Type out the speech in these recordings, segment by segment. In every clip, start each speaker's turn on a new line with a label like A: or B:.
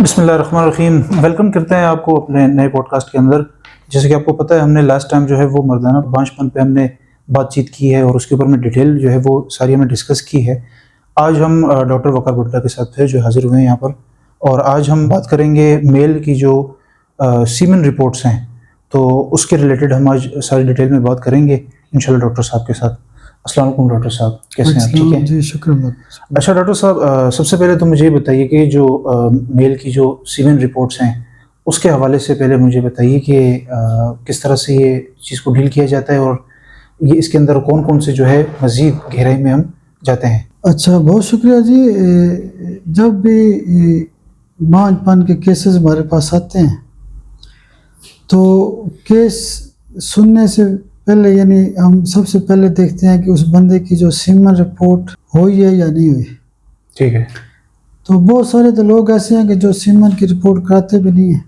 A: बिस्मिल्लाहिर्रहमानिर्रहीम। वेलकम करते हैं आपको अपने नए पॉडकास्ट के अंदर। जैसे कि आपको पता है, हमने लास्ट टाइम जो है वो मर्दाना बांझपन पे हमने बातचीत की है और उसके ऊपर में डिटेल जो है वो सारी हमने डिस्कस की है। आज हम डॉक्टर वकार भुट्टा के साथ थे जो हाजिर हुए हैं यहाँ पर, और आज हम बात करेंगे मेल की जो सीमन रिपोर्ट्स हैं, तो उसके रिलेटेड हम आज सारी डिटेल में बात करेंगे इंशाल्लाह डॉक्टर साहब के साथ। अस्सलाम वालेकुम डॉक्टर साहब, कैसे हैं आप? ठीक है
B: जी, शुक्रिया।
A: अच्छा डॉक्टर साहब, सबसे पहले तो मुझे ये बताइए कि जो मेल की जो सीमेन रिपोर्ट्स हैं उसके हवाले से पहले मुझे बताइए कि किस तरह से ये चीज़ को डील किया जाता है और ये इसके अंदर कौन कौन से जो है मज़ीद गहराई में हम जाते हैं।
B: अच्छा, बहुत शुक्रिया जी। जब भी बांझपन के केसेस हमारे पास आते हैं तो केस सुनने से पहले यानी हम सबसे पहले देखते हैं कि उस बंदे की जो सीमन रिपोर्ट हुई है या नहीं हुई।
A: ठीक है।
B: तो बहुत सारे तो लोग ऐसे हैं कि जो सीमन की रिपोर्ट कराते भी नहीं हैं,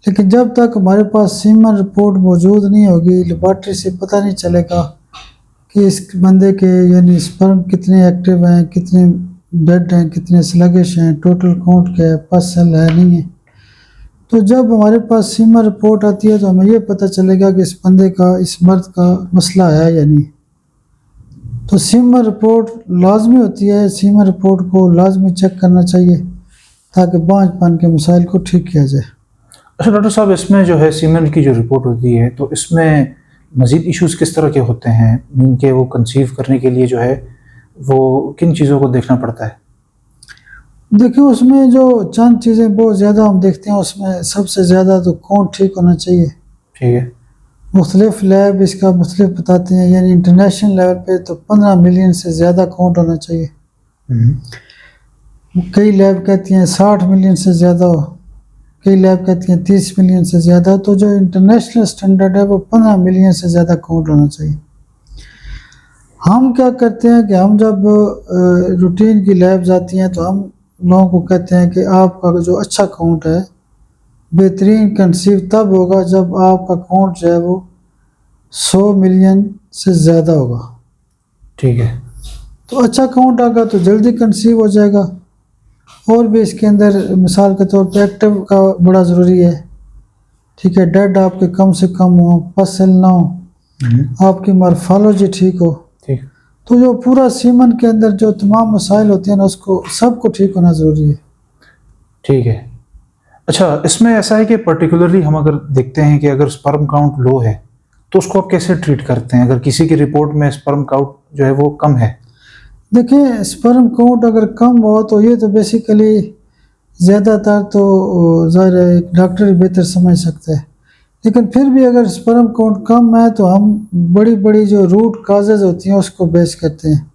B: लेकिन जब तक हमारे पास सीमन रिपोर्ट मौजूद नहीं होगी, लेबॉर्ट्री से पता नहीं चलेगा कि इस बंदे के यानी स्पर्म कितने एक्टिव हैं, कितने डेड हैं, कितने स्लगिश हैं, टोटल काउंट क्या है, पस सेल है नहीं है। तो जब हमारे पास सीमन रिपोर्ट आती है तो हमें ये पता चलेगा कि इस बंदे का, इस मर्द का मसला है या नहीं। तो सीमन रिपोर्ट लाजमी होती है, सीमन रिपोर्ट को लाजमी चेक करना चाहिए ताकि बांझपन के मसाइल को ठीक किया जाए।
A: अच्छा डॉक्टर साहब, इसमें जो है सीमेन की जो रिपोर्ट होती है तो इसमें मज़ीद इश्यूज़ किस तरह के होते हैं? इनके वो कंसीव करने के लिए जो है वो किन चीज़ों को देखना पड़ता है?
B: देखिए, उसमें जो चंद चीज़ें बहुत ज़्यादा हम देखते हैं, उसमें सबसे ज़्यादा तो काउंट ठीक होना चाहिए।
A: ठीक है।
B: मुख्तलिफ लैब इसका मुख्तलिफ बताते हैं, यानी इंटरनेशनल लेवल पे तो 15 मिलियन से ज़्यादा काउंट होना चाहिए। कई लैब कहती हैं 60 मिलियन से ज़्यादा हो, कई लैब कहती हैं 30 मिलियन से ज़्यादा। तो जो इंटरनेशनल स्टैंडर्ड है वो 15 मिलियन से ज़्यादा काउंट होना चाहिए। हम क्या करते हैं कि हम जब रूटीन की लैब जाती हैं तो हम लोगों को कहते हैं कि आपका जो अच्छा काउंट है, बेहतरीन कंसीव तब होगा जब आपका काउंट जो है वो 100 मिलियन से ज़्यादा होगा।
A: ठीक है।
B: तो अच्छा काउंट आएगा तो जल्दी कंसीव हो जाएगा। और भी इसके अंदर मिसाल के तौर पे एक्टिव का बड़ा ज़रूरी है। ठीक है, डेड आपके कम से कम हो, पस सेल ना हो, आपकी मॉर्फोलॉजी ठीक हो।
A: ठीक।
B: तो जो पूरा सीमन के अंदर जो तमाम मसाइल होते हैं ना, उसको सबको ठीक होना ज़रूरी है।
A: ठीक है। अच्छा, इसमें ऐसा है कि पर्टिकुलरली हम अगर देखते हैं कि अगर स्पर्म काउंट लो है तो उसको आप कैसे ट्रीट करते हैं? अगर किसी की रिपोर्ट में स्पर्म काउंट जो है वो कम है।
B: देखिए, स्पर्म काउंट अगर कम हो तो ये तो बेसिकली ज़्यादातर तो ज़ाहिर है एक डॉक्टर ही बेहतर समझ सकते हैं, लेकिन फिर भी अगर स्पर्म काउंट कम है तो हम बड़ी बड़ी जो रूट काजेज होती हैं उसको बेस करते हैं।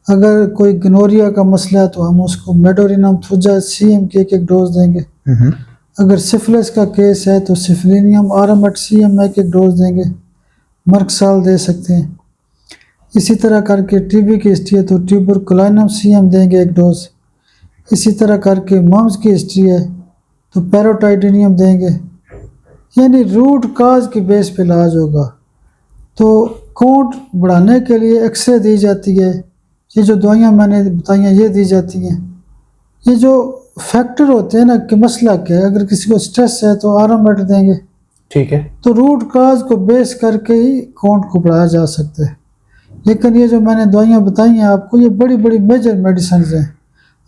B: अगर कोई गनोरिया का मसला है तो हम उसको मेडोरिनम थुजा सीएम की एक डोज देंगे। अगर सिफिलिस का केस है तो सिफिलिनियम आरामेट सीएम एक डोज देंगे, मर्कसाल दे सकते हैं। इसी तरह करके टीबी की हिस्ट्री है तो ट्यूबरकुलिनम सीएम देंगे एक डोज। इसी तरह करके मम्स की हिस्ट्री है तो पैरोटाइडिनियम देंगे। यानी रूट काज की बेस पे इलाज होगा। तो काउंट बढ़ाने के लिए एक्सरे दी जाती है, ये जो दवाइयाँ मैंने बताई हैं ये दी जाती हैं। ये जो फैक्टर होते हैं ना कि मसला क्या है, अगर किसी को स्ट्रेस है तो आरामेट देंगे।
A: ठीक है।
B: तो रूट काज को बेस करके ही काउंट को बढ़ाया जा सकता है। लेकिन ये जो मैंने दवाइयाँ बताई हैं आपको, ये बड़ी बड़ी मेजर मेडिसिन हैं।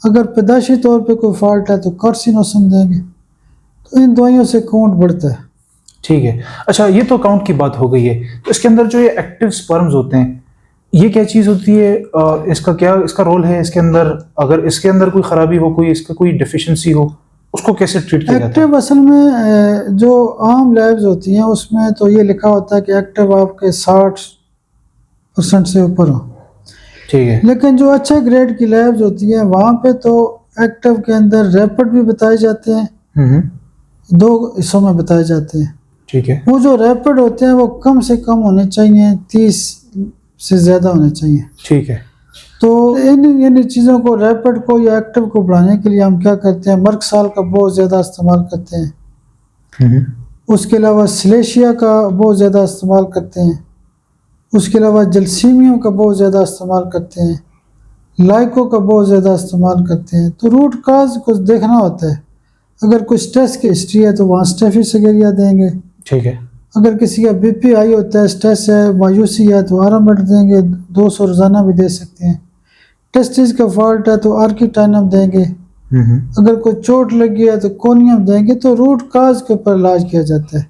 B: अगर पैदाशी तौर पे कोई फॉल्ट है तो कार्सिनोसम देंगे। तो इन दवाइयों से काउंट बढ़ता है।
A: ठीक है। अच्छा, ये तो काउंट की बात हो गई है, तो इसके अंदर जो ये एक्टिव स्पर्म्स होते हैं ये क्या चीज़ होती है? इसका क्या इसका रोल है इसके अंदर? अगर इसके अंदर कोई ख़राबी हो, कोई इसका कोई डिफिशिएंसी हो, उसको कैसे ट्रीट किया जाता है?
B: एक्टिव असल में जो आम लैब्स होती हैं उसमें तो ये लिखा होता है कि एक्टिव आपके 60% से ऊपर हो।
A: ठीक है।
B: लेकिन जो अच्छे ग्रेड की लैब्स होती हैं वहाँ पे तो एक्टिव के अंदर रैपिड भी बताए जाते हैं, 2 हिस्सों में बताए जाते हैं।
A: ठीक है।
B: वो जो रैपिड होते हैं वो कम से कम होने चाहिए, 30 से ज़्यादा होने चाहिए।
A: ठीक है।
B: तो इन चीज़ों को, रैपिड को या एक्टिव को बढ़ाने के लिए हम क्या करते हैं, मर्कसाल का बहुत ज़्यादा इस्तेमाल करते हैं। उसके अलावा सिलेशिया का बहुत ज़्यादा इस्तेमाल करते हैं। उसके अलावा जलसीमियम का बहुत ज़्यादा इस्तेमाल करते हैं। लाइको का बहुत ज़्यादा इस्तेमाल करते हैं। तो रूट काज कुछ देखना होता है। अगर कोई स्ट्रेस की हिस्ट्री है तो वहाँ स्टेफिसगेरिया देंगे।
A: ठीक है।
B: अगर किसी का बीपी हाई होता है, स्ट्रेस है, मायूसी है तो आरामेड देंगे, 200 रोजाना भी दे सकते हैं। टेस्टिस का फॉल्ट है तो आर्किटाइनम देंगे। अगर कोई चोट लगी है तो कोनियम देंगे। तो रूट काज के ऊपर इलाज किया जाता है।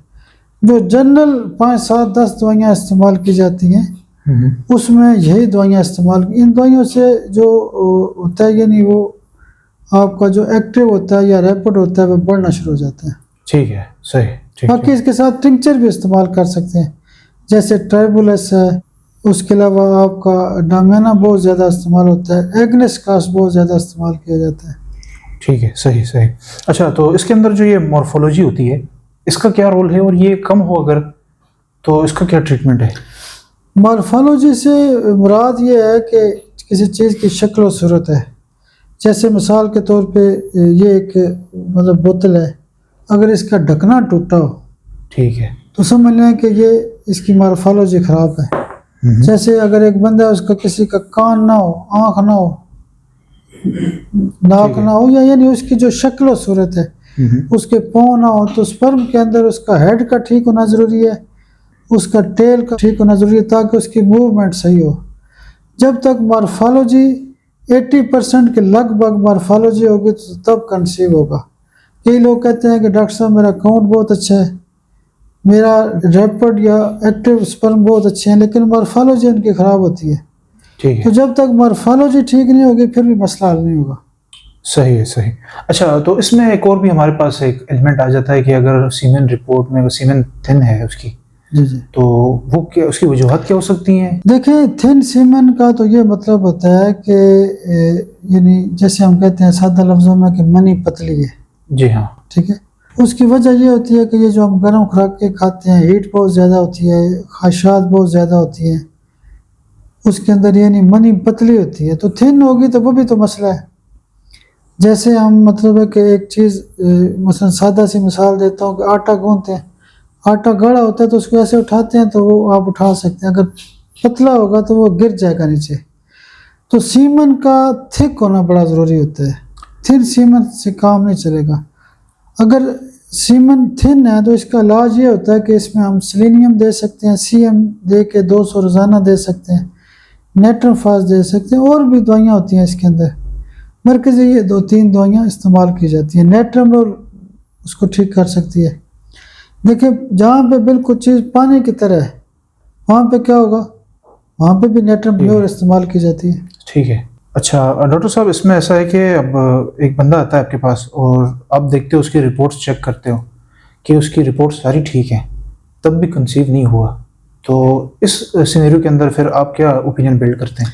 B: जो जनरल 5, 7, 10 दवाइयाँ इस्तेमाल की जाती हैं उसमें यही दवाइयाँ इस्तेमाल, इन दवाइयों से जो होता है यानी वो आपका जो एक्टिव होता है या रैपिड होता है वो बढ़ना शुरू हो जाता है।
A: ठीक है, सही। ठीक
B: बाकी इसके साथ टिंचर भी इस्तेमाल कर सकते हैं, जैसे ट्राइबुलस है। उसके अलावा आपका डामेना बहुत ज़्यादा इस्तेमाल होता है, एग्नेस कास्ट बहुत ज़्यादा इस्तेमाल किया जाता है।
A: ठीक है, सही सही। अच्छा, तो इसके अंदर जो ये मॉर्फोलॉजी होती है इसका क्या रोल है, और ये कम हो अगर तो इसका क्या ट्रीटमेंट है?
B: मॉर्फोलॉजी से मुराद ये है कि किसी चीज़ की शक्ल और सूरत है। जैसे मिसाल के तौर पे ये एक मतलब बोतल है, अगर इसका ढकना टूटा हो
A: ठीक है
B: तो समझ लें कि ये इसकी मॉर्फोलॉजी ख़राब है। जैसे अगर एक बंदा है उसका किसी का कान ना हो, आँख ना हो, नाक ना हो, या यानी उसकी जो शक्ल और सूरत है, उसके पाँव ना हो, तो स्पर्म के अंदर उसका हेड का ठीक होना ज़रूरी है, उसका टेल का ठीक होना ज़रूरी है, ताकि उसकी मूवमेंट सही हो। जब तक मॉर्फोलॉजी 80% के लगभग मॉर्फोलॉजी होगी तो तब कंसीव होगा। कई लोग कहते हैं कि डॉक्टर साहब मेरा काउंट बहुत अच्छा है, मेरा रैपिड या एक्टिव स्पर्म बहुत अच्छे हैं, लेकिन मॉर्फोलॉजी उनकी ख़राब होती है।
A: ठीक है।
B: तो जब तक मॉर्फोलॉजी ठीक नहीं होगी फिर भी मसला हल नहीं होगा।
A: सही है, सही। अच्छा, तो इसमें एक और भी हमारे पास एक एलिमेंट आ जाता है कि अगर सीमेन रिपोर्ट में अगर सीमेन थिन है उसकी,
B: जी जी,
A: तो वो क्या, उसकी वजूहत क्या हो सकती हैं?
B: देखिए थिन सीमेन का तो ये मतलब होता है कि यानी जैसे हम कहते हैं सादा लफ्ज़ों में कि मनी पतली है।
A: जी हाँ।
B: ठीक है। उसकी वजह ये होती है कि ये जो हम गर्म खुराकें खाते हैं, हीट बहुत ज़्यादा होती है, ख़ाशात बहुत ज़्यादा होती है, उसके अंदर यानी मनी पतली होती है। तो थिन होगी तो वो भी तो मसला है। जैसे हम मतलब है कि एक चीज़ मसलन सादा सी मिसाल देता हूँ कि आटा गूंथते हैं, आटा गड़ा होता है तो उसको ऐसे उठाते हैं तो वो आप उठा सकते हैं, अगर पतला होगा तो वो गिर जाएगा नीचे। तो सीमन का थिक होना बड़ा ज़रूरी होता है, थिन सीमन से काम नहीं चलेगा। अगर सीमन थिन है तो इसका इलाज ये होता है कि इसमें हम सेलेनियम दे सकते हैं, सीएम दे के 200 रोज़ाना दे सकते हैं, नेट्रोफास दे सकते हैं, और भी दवाइयाँ होती हैं इसके अंदर। मरकज़ी ये 2-3 दवाइयाँ इस्तेमाल की जाती हैं। नेट्रमोल उसको ठीक कर सकती है। देखिए जहाँ पे बिल्कुल चीज़ पानी की तरह है वहाँ पे क्या होगा, वहाँ पे भी नेट्रमोल इस्तेमाल की जाती है।
A: ठीक है। अच्छा डॉक्टर साहब, इसमें ऐसा है कि अब एक बंदा आता है आपके पास और आप देखते हो उसकी रिपोर्ट्स चेक करते हो कि उसकी रिपोर्ट्स सारी ठीक हैं, तब भी कंसीव नहीं हुआ, तो इस सिनेरियो के अंदर फिर आप क्या ओपिनियन बिल्ड करते हैं?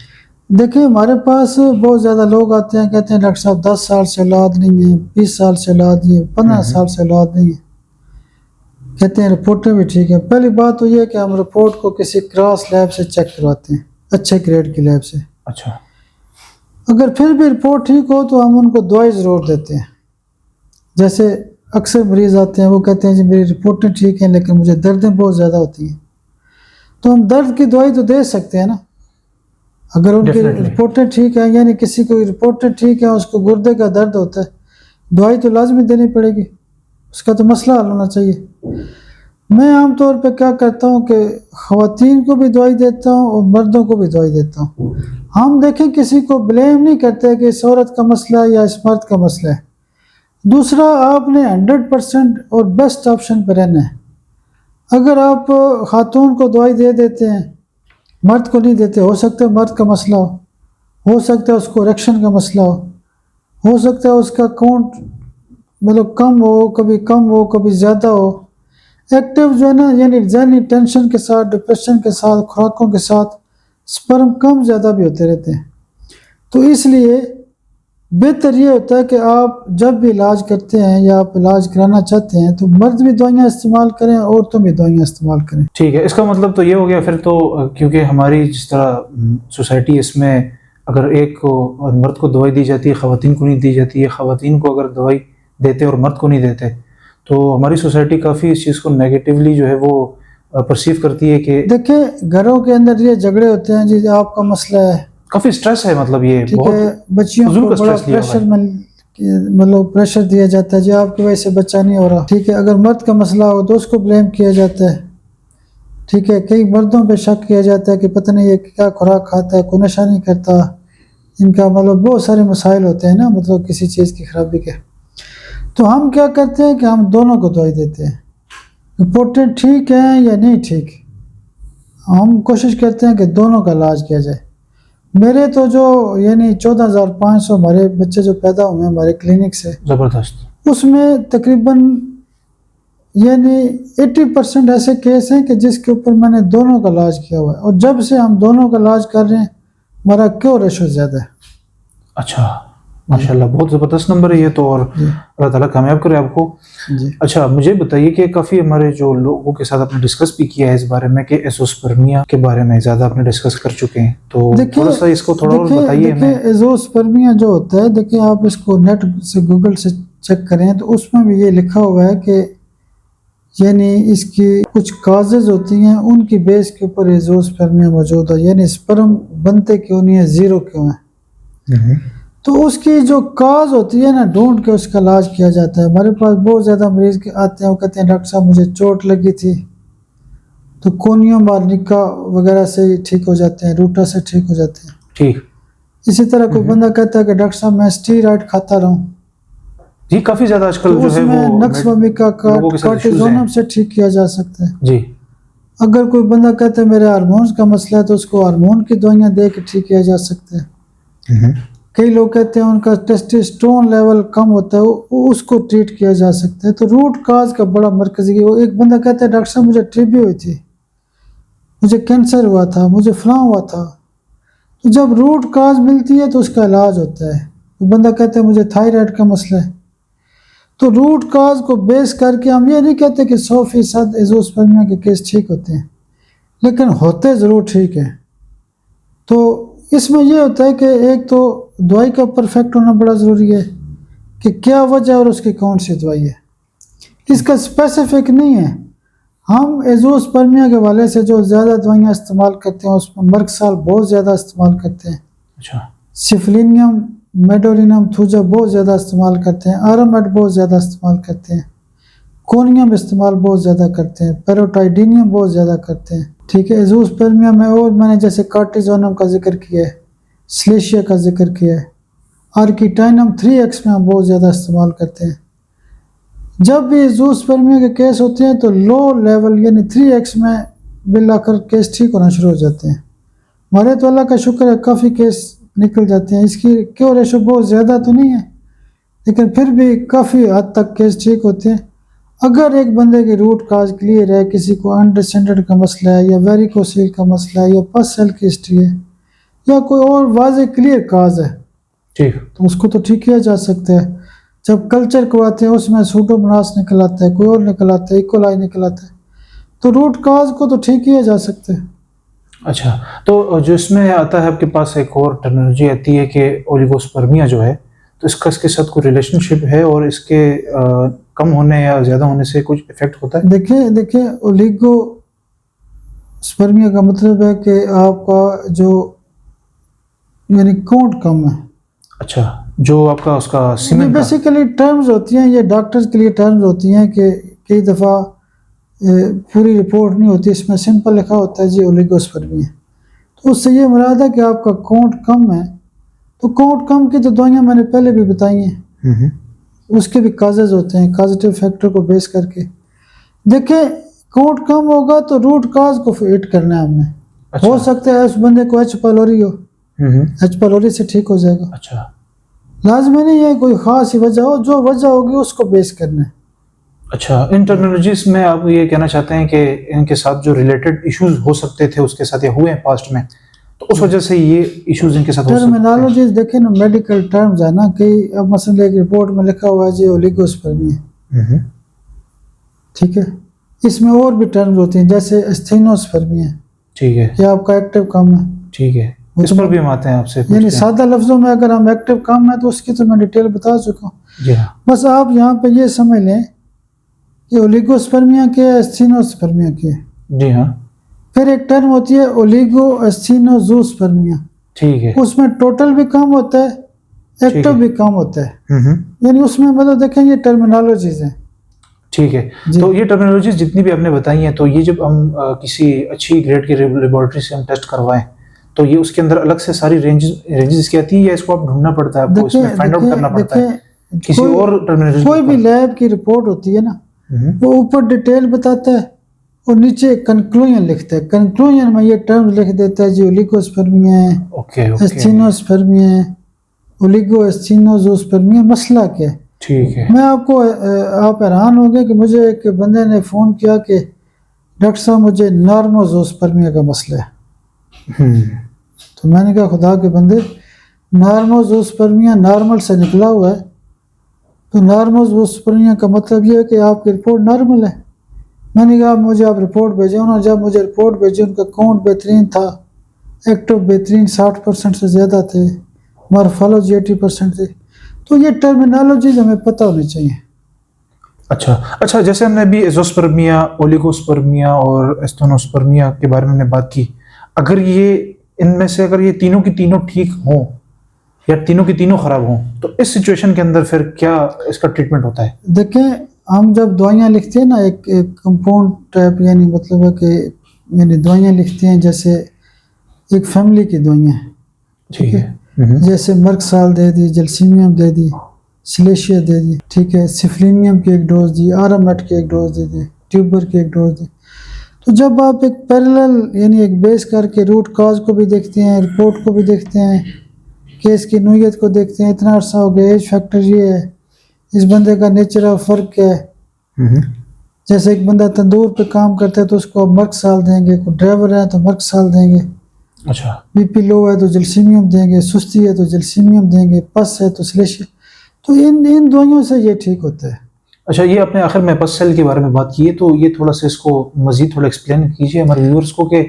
B: देखिए हमारे पास बहुत ज़्यादा लोग आते हैं, कहते हैं डॉक्टर साहब 10 साल से औलाद नहीं है, 20 साल से औलाद नहीं है, 15 साल से औलाद नहीं है, कहते हैं रिपोर्टें भी ठीक है। पहली बात तो ये है कि हम रिपोर्ट को किसी क्रॉस लैब से चेक करवाते हैं, अच्छे ग्रेड की लैब से।
A: अच्छा।
B: अगर फिर भी रिपोर्ट ठीक हो तो हम उनको दवाई ज़रूर देते हैं। जैसे अक्सर मरीज़ आते हैं वो कहते हैं जी मेरी रिपोर्टें ठीक हैं लेकिन मुझे दर्दें बहुत ज़्यादा होती हैं, तो हम दर्द की दवाई तो दे सकते हैं ना। अगर उनकी रिपोर्टें ठीक हैं, यानी किसी को रिपोर्टें ठीक है उसको गुर्दे का दर्द होता है, दवाई तो लाजमी देनी पड़ेगी, उसका तो मसला हल होना चाहिए। मैं आमतौर पे क्या करता हूँ कि ख़वातीन को भी दवाई देता हूँ और मर्दों को भी दवाई देता हूँ। हम देखें किसी को ब्लेम नहीं करते कि इस औरत का मसला है या इस मर्द का मसला है। दूसरा, आपने 100% और बेस्ट ऑप्शन पर रहना है। अगर आप खातून को दवाई दे देते हैं, मर्द को नहीं देते, हो सकता है मर्द का मसला हो सकता है उसको इरेक्शन का मसला हो सकता है उसका काउंट मतलब कम हो, कभी ज़्यादा हो। एक्टिव जो है ना, यानी जहनी टेंशन के साथ, डिप्रेशन के साथ, खुराकों के साथ स्पर्म कम ज़्यादा भी होते रहते हैं। तो इसलिए बेहतर ये होता है कि आप जब भी इलाज करते हैं या आप इलाज कराना चाहते हैं तो मर्द भी दवाइयाँ इस्तेमाल करें, औरतें भी दवाइयाँ इस्तेमाल करें।
A: ठीक है, इसका मतलब तो ये हो गया फिर तो, क्योंकि हमारी जिस तरह सोसाइटी, इसमें अगर एक को मर्द को दवाई दी जाती है, ख़वातीन को नहीं दी जाती है, ख़वातीन को अगर दवाई देते और मर्द को नहीं देते, तो हमारी सोसाइटी काफ़ी इस चीज़ को नेगेटिवली जो है वो परसीव करती है कि
B: देखिए घरों के अंदर ये झगड़े होते हैं जी, आपका मसला है,
A: काफ़ी स्ट्रेस है, मतलब ये
B: ठीक
A: बहुत
B: है, बच्चियों को
A: फजूल का
B: बड़ा
A: स्ट्रेस लिया हुआ
B: प्रेशर
A: है।
B: में मतलब प्रेशर दिया जाता है जी आपकी वजह से बच्चा नहीं हो रहा, ठीक है। अगर मर्द का मसला हो तो उसको ब्लेम किया जाता है, ठीक है। कई मर्दों पे शक किया जाता है कि पता नहीं ये क्या खुराक खाता है, कोई नशा नहीं करता, इनका मतलब बहुत सारे मसाइल होते हैं ना, मतलब किसी चीज़ की खराबी के। तो हम क्या करते हैं कि हम दोनों को दवाई देते हैं, रिपोर्टेड ठीक है या नहीं ठीक, हम कोशिश करते हैं कि दोनों का इलाज किया जाए। मेरे तो जो यानी 14,500 हमारे बच्चे जो पैदा हुए हैं हमारे क्लिनिक से,
A: ज़बरदस्त।
B: उसमें तकरीबन यानी 80% ऐसे केस हैं कि जिसके ऊपर मैंने दोनों का इलाज किया हुआ है, और जब से हम दोनों का इलाज कर रहे हैं हमारा क्योर रेशो ज़्यादा है।
A: अच्छा, माशाल्लाह, बहुत ज़बरदस्त नंबर है ये तो, और अल्लाह ताला कामयाब करे आपको
B: जी।
A: अच्छा, मुझे बताइए कि काफ़ी हमारे जो लोगों के साथ आपने डिस्कस भी किया है इस बारे में कि एजोस्पर्मिया के बारे में ज़्यादा आपने डिस्कस कर चुके हैं, तो थोड़ा सा इसको थोड़ा और बताइए हमें।
B: देखिए एजोस्पर्मिया जो होता है, देखिए आप इसको नेट से गूगल से चेक करें तो उसमें भी ये लिखा हुआ है कि यानी इसकी कुछ काजेज होती हैं, उनकी बेस के ऊपर एजोस्पर्मिया मौजूद है, यानी स्पर्म बनते क्यों नहीं है, ज़ीरो क्यों है। तो उसकी जो काज होती है ना, ढूंढ के उसका इलाज किया जाता है। हमारे पास बहुत ज़्यादा मरीज आते हैं, वो कहते हैं डॉक्टर साहब मुझे चोट लगी थी, तो कोनियो मार्निका वगैरह से ठीक हो जाते हैं, रूटा से ठीक हो जाते हैं,
A: ठीक।
B: इसी तरह कोई बंदा कहता है कि डॉक्टर साहब मैं स्टीरॉइड खाता रहूं,
A: जी, काफ़ी ज़्यादा आजकल
B: तो
A: जो है
B: उसमें
A: वो
B: नक्सवामिका
A: लोगों के साथ issues
B: कार्टिजोनम
A: हैं।
B: से ठीक किया जा सकता है।
A: जी।
B: अगर कोई बंदा कहता है मेरे हार्मोन्स का मसला है, तो उसको हार्मोन की दवाइयाँ दे के ठीक किया जा सकता है। कई लोग कहते हैं उनका टेस्टोस्टेरोन लेवल कम होता है, उसको ट्रीट किया जा सकता है। तो रूट काज का बड़ा मरकजी, वो एक बंदा कहता है डॉक्टर साहब मुझे टीबी हुई थी, मुझे कैंसर हुआ था, मुझे फलां हुआ था। तो जब रूट काज मिलती है तो उसका इलाज होता है। तो बंदा कहता है मुझे थायराइड का मसला है, तो रूट काज को बेस करके हम ये नहीं कहते कि 100% एजोस्पर्मिया के केस ठीक होते हैं, लेकिन होते ज़रूर ठीक है। तो इसमें यह होता है कि एक तो दवाई का परफेक्ट होना बड़ा ज़रूरी है कि क्या वजह और उसकी कौन सी दवाई है, इसका स्पेसिफिक नहीं है। हम एजोस्पर्मिया के वाले से जो ज़्यादा दवाइयाँ इस्तेमाल करते हैं उसमें मर्कसाल बहुत ज़्यादा इस्तेमाल करते हैं,
A: अच्छा।
B: सिफलिनियम मेडोलिनम थूजा बहुत ज़्यादा इस्तेमाल करते हैं, आरामेड बहुत ज़्यादा इस्तेमाल करते हैं, कोनियम इस्तेमाल बहुत ज़्यादा करते हैं, पेरोटाइडिनियम बहुत ज़्यादा करते हैं, ठीक है। एजोस्पर्मिया में और मैंने जैसे कार्टिजोनम का जिक्र किया है, स्लेशिया का जिक्र किया है, आर्किटाइनम 3x में हम बहुत ज़्यादा इस्तेमाल करते हैं। जब भी एजोस्पर्मिया के केस होते हैं तो लो लेवल यानी 3x में बिल आकर केस ठीक होना शुरू हो जाते हैं। हमारे तो अल्लाह का शुक्र है काफ़ी केस निकल जाते हैं, इसकी क्योर रेशो बहुत ज़्यादा तो नहीं है, लेकिन फिर भी काफ़ी हद तक केस ठीक होते हैं। अगर एक बंदे की रूट काज क्लियर है, किसी को अनडिसेंडेड का मसला है या वेरिकोसील का मसला है या पस सेल की हिस्ट्री है या कोई और वाज़े क्लियर काज है,
A: ठीक,
B: तो उसको तो ठीक किया जा सकता है। जब कल्चर करवाते हैं उसमें सूडोमोनास निकल आता है, कोई और निकल आता है, इकोलाई निकल आता है, तो रूट काज को तो ठीक किया जा सकता है।
A: अच्छा। तो जो इसमें आता है आपके पास एक और टर्मिनोलॉजी आती है कि ओलिगोस्पर्मिया जो है, तो इसका इसके साथ कोई रिलेशनशिप है और इसके कम होने या ज़्यादा होने से कुछ इफेक्ट होता है?
B: देखिए ओलिगो स्पर्मिया का मतलब है कि आपका जो यानी काउंट कम है।
A: अच्छा, जो आपका उसका
B: ये
A: सीमेन का।
B: बेसिकली टर्म्स होती हैं, ये डॉक्टर्स के लिए टर्म्स होती हैं कि कई दफ़ा पूरी रिपोर्ट नहीं होती, इसमें सिंपल लिखा होता है जी ओलिगोस्पर्मिया, तो उससे ये मुराद है कि आपका काउंट कम है। तो काउंट कम की तो दवाइयाँ मैंने पहले भी बताई हैं, उसके भी काजेज होते हैं, काजेटिव फैक्टर को बेस करके। देखिए काउंट कम होगा तो रूट काज को फिट करना है हमने।
A: अच्छा।
B: हो सकता है उस बंदे को एच पाइलोरी हो, एच पाइलोरी से ठीक हो जाएगा,
A: अच्छा।
B: लाजमी नहीं है कोई ख़ास ही वजह हो, जो वजह होगी उसको बेस करना है।
A: अच्छा, इन टर्मिनोलॉजीज में आप ये कहना चाहते हैं कि इनके साथ जो रिलेटेड इश्यूज हो सकते थे उसके साथ ये हुए हैं पास्ट में, तो उस वजह से ये इश्यूज इनके साथ हो सकते हैं।
B: टर्मिनोलॉजीज देखें ना, मेडिकल टर्म्स है ना, कई अब मसलन एक रिपोर्ट में लिखा हुआ है जी ओलिगोस्पर्मिया, ठीक है। इसमें और भी टर्म्स होती हैं जैसे एस्थेनोस्पर्मिया,
A: ठीक है,
B: ये आपका एक्टिव कम है,
A: ठीक है, इस पर भी हम आते हैं आपसे
B: यानी सादा लफ्जों में अगर हम एक्टिव कम है तो उसकी तो मैं डिटेल बता चुका हूँ।
A: जी हाँ।
B: बस आप यहाँ पे ये समझ लें कि ओलिगोस्पर्मिया के एस्थेनोस्पर्मिया के,
A: जी हाँ।
B: फिर एक टर्म होती है ओलिगो एस्थेनोजूस्पर्मिया,
A: ठीक है।
B: उसमें टोटल भी कम होता है एक्टिव भी कम होता है।
A: हम्म।
B: यानी उसमें मतलब देखें ये टर्मिनोलॉजीज हैं।
A: ठीक है,
B: जी।
A: तो ये टर्मिनोलॉजी जितनी भी आपने बताई हैं, तो ये जब हम किसी अच्छी ग्रेड की लेबोरेटरी से हम टेस्ट करवाएं, तो ये उसके अंदर अलग से सारी रेंजेस इसकी आती है, या इसको आप ढूंढना पड़ता है, आपको इसमें फाइंड आउट करना पड़ता है किसी और टर्मिनोलॉजी?
B: कोई भी लैब की रिपोर्ट होती है ना, वो ऊपर डिटेल बताता है और नीचे कंक्लूजन लिखता है। कंक्लूजन में ये टर्म लिख देता है जी ओलिगोस्पर्मिया है,
A: ओके,
B: एस्थिनोस्पर्मिया है, ओलिगो एस्थिनोजोस्पर्मिया, मसला क्या है।
A: ठीक है।
B: मैं आपको आप हैरान हो गए कि मुझे एक बंदे ने फ़ोन किया कि डॉक्टर साहब मुझे नॉर्मोजोस्पर्मिया का मसला है। तो मैंने कहा खुदा के बंदे, नॉर्मोजोस्पर्मिया नॉर्मल से निकला हुआ है, तो नॉर्मोजोस्पर्मिया का मतलब ये है कि आपकी रिपोर्ट नॉर्मल है। मैंने कहा मुझे आप रिपोर्ट भेजें। उन्होंने जब मुझे रिपोर्ट भेजी, उनका काउंट बेहतरीन था, एक्टिव बेहतरीन 60% से ज़्यादा थे, मॉर्फोलॉजी 80% थी। तो ये टर्मिनोलॉजीज हमें पता होनी चाहिए।
A: अच्छा, जैसे हमने अभी एजोस्पर्मिया, ओलिगोस्पर्मिया और एस्थेनोस्पर्मिया के बारे में हमने बात की, अगर ये इनमें से अगर ये तीनों की तीनों ठीक हों या तीनों की तीनों खराब हों, तो इस सिचुएशन के अंदर फिर क्या इसका ट्रीटमेंट होता है?
B: देखें, हम जब दवाइयाँ लिखते हैं ना, एक कंपाउंड टाइप, यानी मतलब है कि यानी दवाइयाँ लिखते हैं, जैसे एक फैमिली की दवाइयाँ,
A: ठीक है।
B: जैसे मर्कसाल दे दी, जलसीमियम दे दी, सिलेशिया दे दी, ठीक है, सिफलिनियम की एक डोज दी, आरामेट की एक डोज दे दी, ट्यूबर की एक डोज दी। तो जब आप एक पैरेलल यानी एक बेस करके रूट काज को भी देखते हैं, रिपोर्ट को भी देखते हैं, केस की नोयत को देखते हैं, इतना अर्सा हो गया, एज फैक्टर ये है, इस बंदे का नेचर ऑफ वर्क क्या है। जैसे एक बंदा तंदूर पे काम करता है तो उसको आप मर्कसाल देंगे, कोई ड्राइवर है तो मर्कसाल देंगे।
A: अच्छा,
B: बीपी लो है तो जलसीमियम देंगे, सुस्ती है तो जलसीमियम देंगे, पस है तो सिलेशिया। तो इन दवाइयों से ये ठीक होता है।
A: अच्छा, ये आपने आखिर में पस सेल के बारे में बात की है, तो ये थोड़ा सा इसको मजीद थोड़ा एक्सप्लेन कीजिए हमारे व्यूअर्स को कि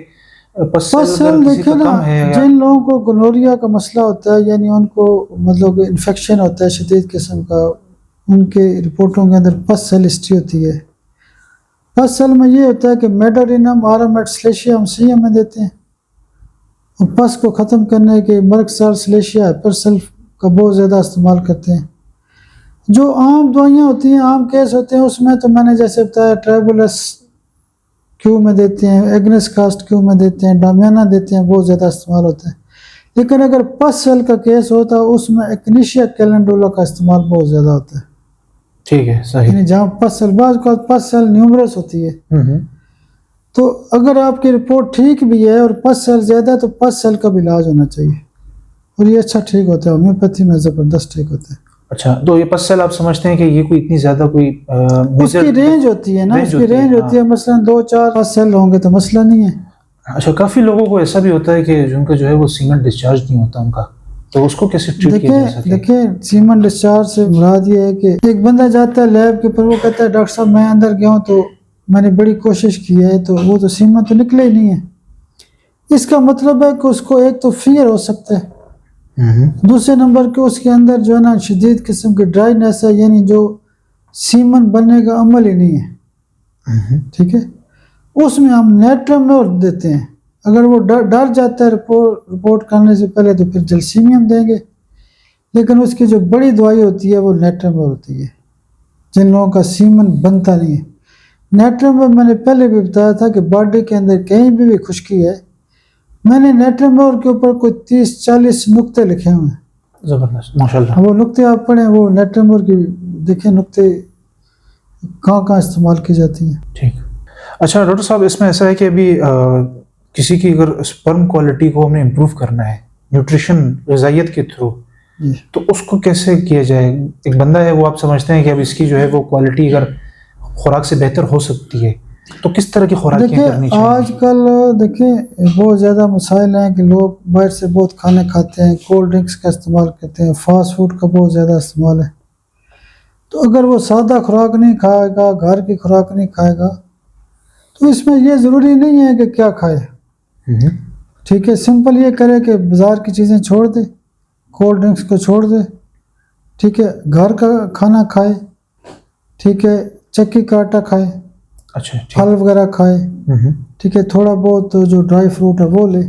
A: पस सेल अगर किसी
B: देखे
A: का
B: ना,
A: कम है या...
B: जिन लोगों को गोनोरिया का मसला होता है, यानी उनको मतलब इन्फेक्शन होता है शदीद किस्म का, उनके रिपोर्टों के अंदर पस सेल हिस्ट्री होती है। पस सेल में ये होता है कि मेडोरिनम, आरामेट, सिलेशिया हम सीएम में देते हैं, और पस को ख़त्म करने के मर्कसाल, सिलेशिया, हाइपरसल्फ का बहुत ज़्यादा इस्तेमाल करते हैं। जो आम दवाइयाँ होती हैं, आम केस होते हैं, उसमें तो मैंने जैसे बताया ट्राइबुलस क्यू में देते हैं, एग्नेस कास्ट क्यू में देते हैं, डामियाना देते हैं, बहुत ज़्यादा इस्तेमाल होता है। लेकिन अगर पस सेल का केस होता है, उसमें एक्नेशिया कैलेंडुला का इस्तेमाल बहुत ज़्यादा होता है।
A: ठीक है, सही।
B: यानी जहाँ पस सेल, बाज़ का पस सेल न्यूमरस होती है, तो अगर आपकी रिपोर्ट ठीक भी है और पस सेल ज़्यादा है, तो पस सेल का भी इलाज होना चाहिए, और ये अच्छा ठीक होता है, होम्योपैथी में ज़बरदस्त ठीक होता है।
A: अच्छा, तो ये पस सेल आप समझते हैं कि ये कोई इतनी ज़्यादा कोई
B: उसकी रेंज होती है ना, उसकी रेंज होती है, मसलन 2-4 पस सेल होंगे तो मसला नहीं है।
A: अच्छा, काफ़ी लोगों को ऐसा भी होता है कि जिनका जो है वो सीमेंट डिस्चार्ज नहीं होता उनका, तो उसको कैसे ट्रीट किया जा सके?
B: देखिए, सीमेंट डिस्चार्ज से मुराद ये है कि एक बंदा जाता है लैब के ऊपर, वो कहता है डॉक्टर साहब मैं अंदर गया हूँ तो मैंने बड़ी कोशिश की है, तो वो तो सीमेंट तो निकले ही नहीं है। इसका मतलब है कि उसको एक तो फियर हो सकता है, दूसरे नंबर के उसके अंदर जो है ना शदीद किस्म की ड्राइनेस है, यानी जो सीमन बनने का अमल ही नहीं है। ठीक है, उसमें हम नेट्रम देते हैं। अगर वो डर जाता है रिपोर्ट करने से पहले, तो फिर जलसीमियम देंगे, लेकिन उसकी जो बड़ी दवाई होती है वो नेट्रम होती है, जिन लोगों का सीमन बनता नहीं है। नेट्रम मैंने पहले भी बताया था कि बॉडी के अंदर कहीं भी खुश्की है, मैंने नेट्रम के ऊपर कोई 30-40 नुक्ते लिखे हुए हैं।
A: ज़बरदस्त, माशाल्लाह।
B: वो नुक्ते आप पढ़ें, वो नेट्रम की देखें नुक्ते कहाँ कहाँ इस्तेमाल की जाती हैं।
A: ठीक। अच्छा डॉक्टर साहब, इसमें ऐसा है कि अभी किसी की अगर स्पर्म क्वालिटी को हमें इम्प्रूव करना है न्यूट्रिशन, ग़िज़ाइयत के थ्रू, तो उसको कैसे किया जाए? एक बंदा है, वो आप समझते हैं कि अब इसकी जो है वो क्वालिटी अगर खुराक से बेहतर हो सकती है, तो किस तरह की खुराकें करनी चाहिए?
B: आजकल देखिए बहुत ज़्यादा मसाइल हैं कि लोग बाहर से बहुत खाने खाते हैं, कोल्ड ड्रिंक्स का इस्तेमाल करते हैं, फास्ट फूड का बहुत ज़्यादा इस्तेमाल है। तो अगर वो सादा खुराक नहीं खाएगा, घर की खुराक नहीं खाएगा, तो इसमें ये ज़रूरी नहीं है कि क्या खाए। ठीक है, सिंपल ये करे कि बाज़ार की चीज़ें छोड़ दे, कोल्ड ड्रिंक्स को छोड़ दे, ठीक है, घर का खाना खाए, ठीक है, चक्की का आटा खाए,
A: अच्छा,
B: फल वगैरह खाए, ठीक है, थोड़ा बहुत जो ड्राई फ्रूट है वो ले।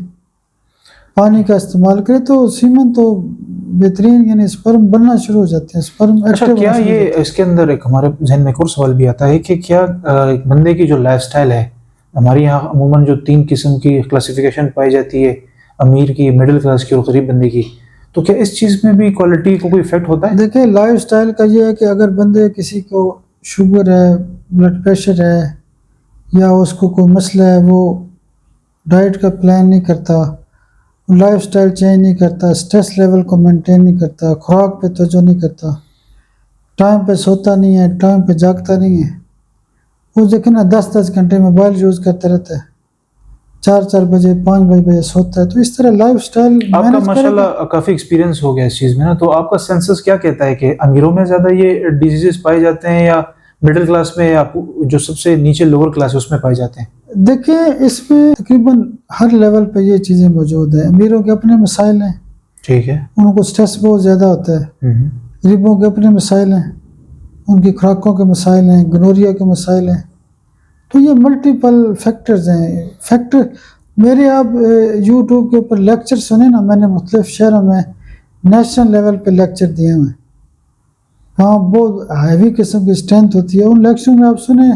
B: पानी का इस्तेमाल करें तो सीमन तो बेहतरीन यानी स्पर्म बनना शुरू हो जाते हैं, स्पर्म
A: अच्छा,
B: एक्टिव
A: क्या
B: होना शुरू हो
A: ये
B: जाते
A: इसके अंदर एक हमारे जहन में एक और सवाल भी आता है कि क्या एक बंदे की जो लाइफस्टाइल है, हमारे यहाँ अमूमन जो 3 किस्म की क्लासिफिकेशन पाई जाती है, अमीर की, मिडिल क्लास की और गरीब बंदे की, तो क्या इस चीज़ में भी क्वालिटी को कोई इफेक्ट होता
B: हैं।
A: है?
B: देखिए लाइफ स्टाइल का ये है कि अगर बंदे किसी को शुगर है, ब्लड प्रेशर है, या उसको कोई मसला है, वो डाइट का प्लान नहीं करता, लाइफ स्टाइल चेंज नहीं करता, स्ट्रेस लेवल को मेंटेन नहीं करता, खुराक पे तवज्जो नहीं करता, टाइम पे सोता नहीं है, टाइम पे जागता नहीं है, वो देखे ना 10-10 घंटे मोबाइल यूज़ करता रहता है, 4-4 बजे 5 बजे सोता है, तो इस तरह लाइफ स्टाइल
A: आपका
B: मैनेज करेगा।
A: माशाल्लाह काफ़ी एक्सपीरियंस हो गया इस चीज़ में ना, तो आपका सेंसस क्या कहता है कि अमीरों में ज़्यादा ये डिजीजेस पाए जाते हैं या मिडिल क्लास में, या जो सबसे नीचे लोअर क्लास है उसमें पाए जाते हैं?
B: देखिए इसमें तकरीबन हर लेवल पे ये चीज़ें मौजूद हैं। अमीरों के अपने मसाइल हैं,
A: ठीक है।
B: उनको स्ट्रेस बहुत ज़्यादा होता है, गरीबों के अपने मसाइल हैं, उनकी खुराकों के मसाइल हैं, गनोरिया के मसाइल हैं, तो ये मल्टीपल फैक्टर्स हैं। फैक्टर मेरे आप यूट्यूब के ऊपर लेक्चर सुने ना, मैंने मुख्तलिफ शहरों में नेशनल लेवल पे लेक्चर दिए हुए हैं, वहाँ बहुत हैवी किस्म की स्ट्रेंथ होती है। उन लेक्चर में आप सुने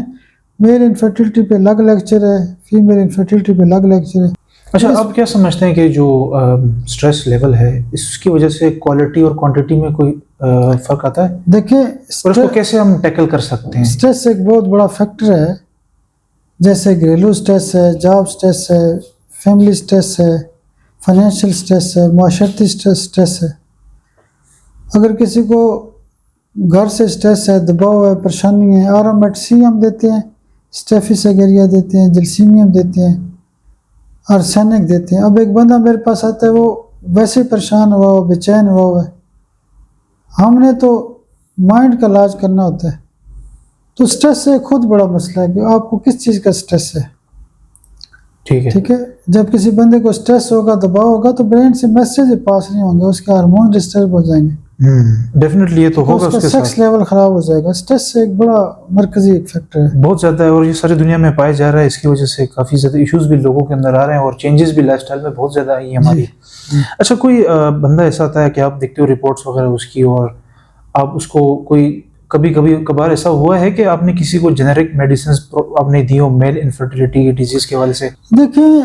B: मेल इनफर्टिलिटी पे अलग लेक्चर है, फीमेल इनफर्टिलिटी पे अलग लेक्चर है।
A: अच्छा, आप क्या समझते हैं कि जो स्ट्रेस लेवल है, इसकी वजह से क्वालिटी और क्वांटिटी में कोई फर्क आता है,
B: देखिए
A: और इसको कैसे हम टैकल कर सकते हैं?
B: स्ट्रेस एक बहुत बड़ा फैक्टर है, जैसे घरेलू स्ट्रेस है, जॉब स्ट्रेस है, फैमिली स्ट्रेस है, फाइनेंशियल स्ट्रेस है, माशरती स्ट्रेस है। अगर किसी को घर से स्ट्रेस है, दबाव है, परेशानी है, आरामेटसीम देते हैं, स्टेफिस देते हैं, जलसीमियम देते हैं, आर्सेनिक देते हैं। अब एक बंदा मेरे पास आता है, वो वैसे परेशान हुआ हुआ, बेचैन हुआ हुआ है, हमने तो माइंड का इलाज करना होता है। तो स्ट्रेस से खुद बड़ा मसला है कि आपको किस चीज़ का स्ट्रेस है। ठीक है, जब किसी बंदे को स्ट्रेस होगा, दबाव होगा, तो ब्रेन से मैसेज पास नहीं होंगे, उसके हार्मोन डिस्टर्ब हो जाएंगे,
A: डेफिनेटली ये तो होगा,
B: उसका
A: उसके
B: सेक्स
A: साथ
B: लेवल खराब हो जाएगा। स्ट्रेस से एक बड़ा मरकजी एक फैक्टर है,
A: बहुत ज़्यादा है, और ये सारी दुनिया में पाया जा रहा है। इसकी वजह से काफ़ी ज़्यादा इश्यूज भी लोगों के अंदर आ रहे हैं, और चेंजेस भी लाइफस्टाइल में बहुत ज़्यादा आई है हमारी। अच्छा, कोई बंदा ऐसा आता है कि आप देखते हो रिपोर्ट्स वगैरह उसकी, और आप उसको कोई कभी कभी कभार ऐसा हुआ है कि आपने किसी को जेनेरिक मेडिसिन आपने दी हो मेल इनफर्टिलिटी डिजीज के हवाले से?
B: देखिए